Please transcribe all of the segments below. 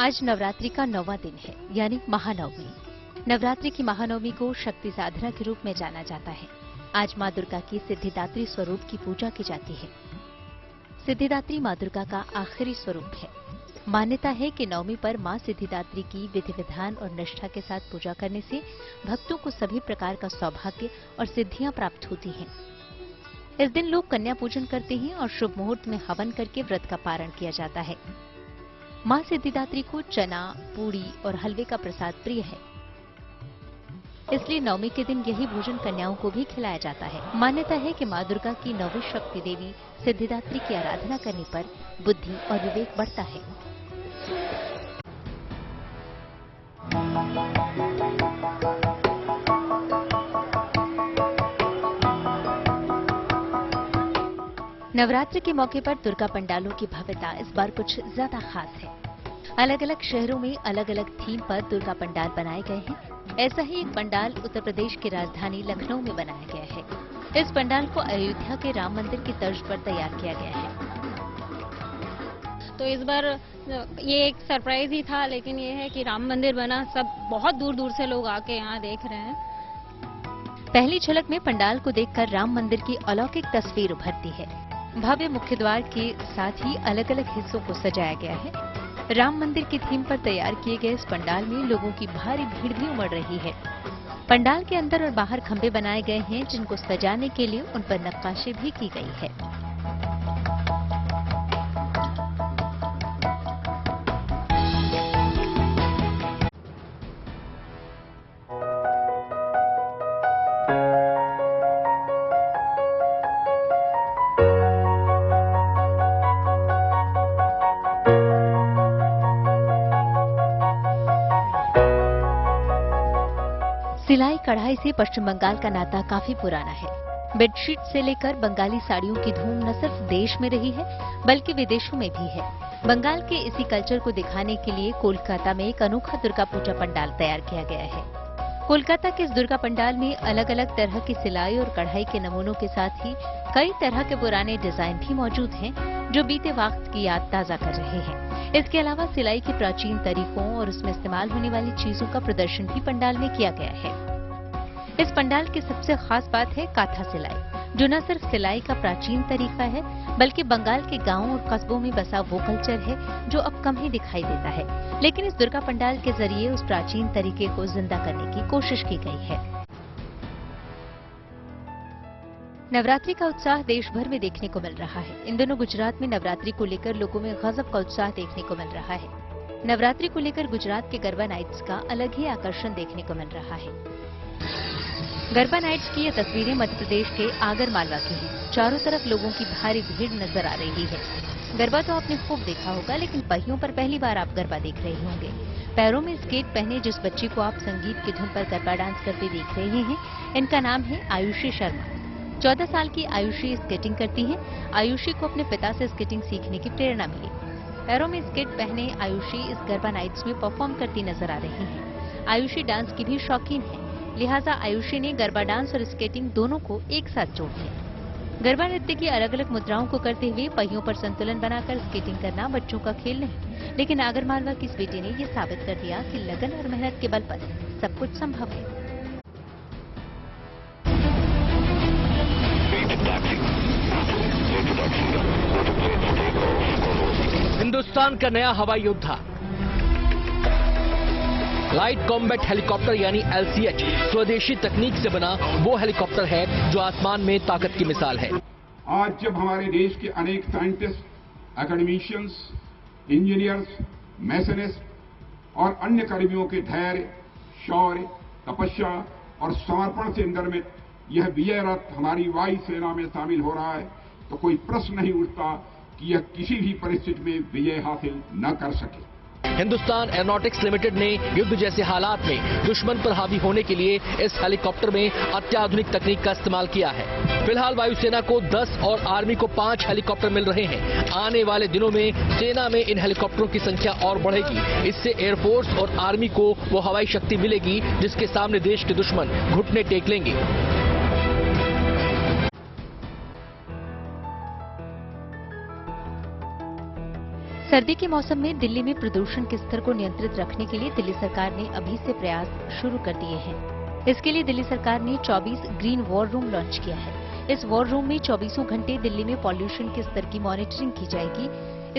आज नवरात्रि का 9वां दिन है, यानी महानवमी। नवरात्रि की महानवमी को शक्ति साधना के रूप में जाना जाता है। आज मां दुर्गा की सिद्धिदात्री स्वरूप की पूजा की जाती है। सिद्धिदात्री मां दुर्गा का आखिरी स्वरूप है। मान्यता है कि नवमी पर मां सिद्धिदात्री की विधि विधान और निष्ठा के साथ पूजा करने से भक्तों को सभी प्रकार का सौभाग्य और सिद्धियां प्राप्त होती हैं। इस दिन लोग कन्या पूजन करते हैं और शुभ मुहूर्त में हवन करके व्रत का पारण किया जाता है। मां सिद्धिदात्री को चना, पूड़ी और हलवे का प्रसाद प्रिय है, इसलिए नवमी के दिन यही भोजन कन्याओं को भी खिलाया जाता है। मान्यता है कि मां दुर्गा की नौवीं शक्ति देवी सिद्धिदात्री की आराधना करने पर बुद्धि और विवेक बढ़ता है। नवरात्रि के मौके पर दुर्गा पंडालों की भव्यता इस बार कुछ ज्यादा खास है। अलग अलग शहरों में अलग अलग थीम पर दुर्गा पंडाल बनाए गए हैं। ऐसा ही एक पंडाल उत्तर प्रदेश की राजधानी लखनऊ में बनाया गया है। इस पंडाल को अयोध्या के राम मंदिर की तर्ज पर तैयार किया गया है। तो इस बार ये एक सरप्राइज ही था, लेकिन ये है कि राम मंदिर बना, सब बहुत दूर दूर से लोग आके यहाँ देख रहे हैं। पहली झलक में पंडाल को देखकर राम मंदिर की अलौकिक तस्वीर उभरती है। भव्य मुख्य द्वार के साथ ही अलग अलग हिस्सों को सजाया गया है। राम मंदिर की थीम पर तैयार किए गए इस पंडाल में लोगों की भारी भीड़ भी उमड़ रही है। पंडाल के अंदर और बाहर खंभे बनाए गए हैं, जिनको सजाने के लिए उन पर नक्काशी भी की गई है। सिलाई कढ़ाई से पश्चिम बंगाल का नाता काफी पुराना है। बेडशीट से लेकर बंगाली साड़ियों की धूम न सिर्फ देश में रही है, बल्कि विदेशों में भी है। बंगाल के इसी कल्चर को दिखाने के लिए कोलकाता में एक अनोखा दुर्गा पूजा पंडाल तैयार किया गया है। कोलकाता के इस दुर्गा पंडाल में अलग अलग तरह की सिलाई और कढ़ाई के नमूनों के साथ ही कई तरह के पुराने डिजाइन भी मौजूद हैं, जो बीते वक्त की याद ताजा कर रहे हैं। इसके अलावा सिलाई के प्राचीन तरीकों और उसमें इस्तेमाल होने वाली चीजों का प्रदर्शन भी पंडाल में किया गया है। इस पंडाल की सबसे खास बात है काथा सिलाई, जो न सिर्फ सिलाई का प्राचीन तरीका है, बल्कि बंगाल के गांवों और कस्बों में बसा वो कल्चर है जो अब कम ही दिखाई देता है। लेकिन इस दुर्गा पंडाल के जरिए उस प्राचीन तरीके को जिंदा करने की कोशिश की गई है। नवरात्रि का उत्साह देश भर में देखने को मिल रहा है। इन दिनों गुजरात में नवरात्रि को लेकर लोगों में गजब का उत्साह देखने को मिल रहा है। नवरात्रि को लेकर गुजरात के गरबा नाइट्स का अलग ही आकर्षण देखने को मिल रहा है। गरबा नाइट्स की ये तस्वीरें मध्य प्रदेश के आगर मालवा की हैं। चारों तरफ लोगों की भारी भीड़ नजर आ रही है। गरबा तो आपने खूब देखा होगा, लेकिन पहियों पर पहली बार आप गरबा देख रहे होंगे। पैरों में स्केट पहने जिस बच्ची को आप संगीत की धुन पर गरबा डांस करते देख रहे हैं, इनका नाम है आयुषी शर्मा। 14 साल की आयुषी स्केटिंग करती है। आयुषी को अपने पिता से स्केटिंग सीखने की प्रेरणा मिली। पैरों में स्केट पहने आयुषी इस गरबा नाइट्स में परफॉर्म करती नजर आ रही है। आयुषी डांस की भी शौकीन है, लिहाजा आयुषी ने गरबा डांस और स्केटिंग दोनों को एक साथ जोड़ दिया। गरबा नृत्य की अलग अलग मुद्राओं को करते हुए पहियों पर संतुलन बनाकर स्केटिंग करना बच्चों का खेल नहीं, लेकिन आगर मालवा की इस बेटी ने ये साबित कर दिया कि लगन और मेहनत के बल पर सब कुछ संभव है। हिंदुस्तान का नया हवाई योद्धा लाइट कॉम्बैट हेलीकॉप्टर यानी LCH स्वदेशी तकनीक से बना वो हेलीकॉप्टर है जो आसमान में ताकत की मिसाल है। आज जब हमारे देश के अनेक साइंटिस्ट, एकेडमिशियंस, इंजीनियर्स, मैसनिस्ट और अन्य कर्मियों के धैर्य, शौर्य, तपस्या और समर्पण से निर्मित यह विजय रथ हमारी वायु सेना में शामिल हो रहा है, तो कोई प्रश्न नहीं उठता कि यह किसी भी परिस्थिति में विजय हासिल न कर सके। हिंदुस्तान एरोनॉटिक्स लिमिटेड ने युद्ध जैसे हालात में दुश्मन पर हावी होने के लिए इस हेलीकॉप्टर में अत्याधुनिक तकनीक का इस्तेमाल किया है। फिलहाल वायुसेना को 10 और आर्मी को 5 हेलीकॉप्टर मिल रहे हैं। आने वाले दिनों में सेना में इन हेलीकॉप्टरों की संख्या और बढ़ेगी। इससे एयरफोर्स और आर्मी को वो हवाई शक्ति मिलेगी जिसके सामने देश के दुश्मन घुटने टेक लेंगे। सर्दी के मौसम में दिल्ली में प्रदूषण के स्तर को नियंत्रित रखने के लिए दिल्ली सरकार ने अभी से प्रयास शुरू कर दिए हैं। इसके लिए दिल्ली सरकार ने 24 ग्रीन वॉर रूम लॉन्च किया है। इस वॉर रूम में 24 घंटे दिल्ली में पॉल्यूशन के स्तर की मॉनिटरिंग की जाएगी।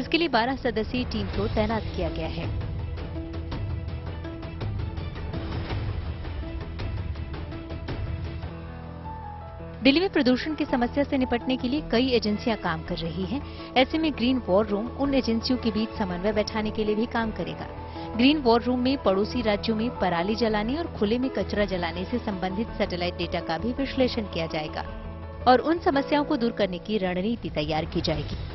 इसके लिए 12 सदस्यीय टीम को तैनात किया गया है। दिल्ली में प्रदूषण की समस्या से निपटने के लिए कई एजेंसियां काम कर रही हैं। ऐसे में ग्रीन वॉर रूम उन एजेंसियों के बीच समन्वय बैठाने के लिए भी काम करेगा। ग्रीन वॉर रूम में पड़ोसी राज्यों में पराली जलाने और खुले में कचरा जलाने से संबंधित सैटेलाइट डेटा का भी विश्लेषण किया जाएगा और उन समस्याओं को दूर करने की रणनीति तैयार की जाएगी।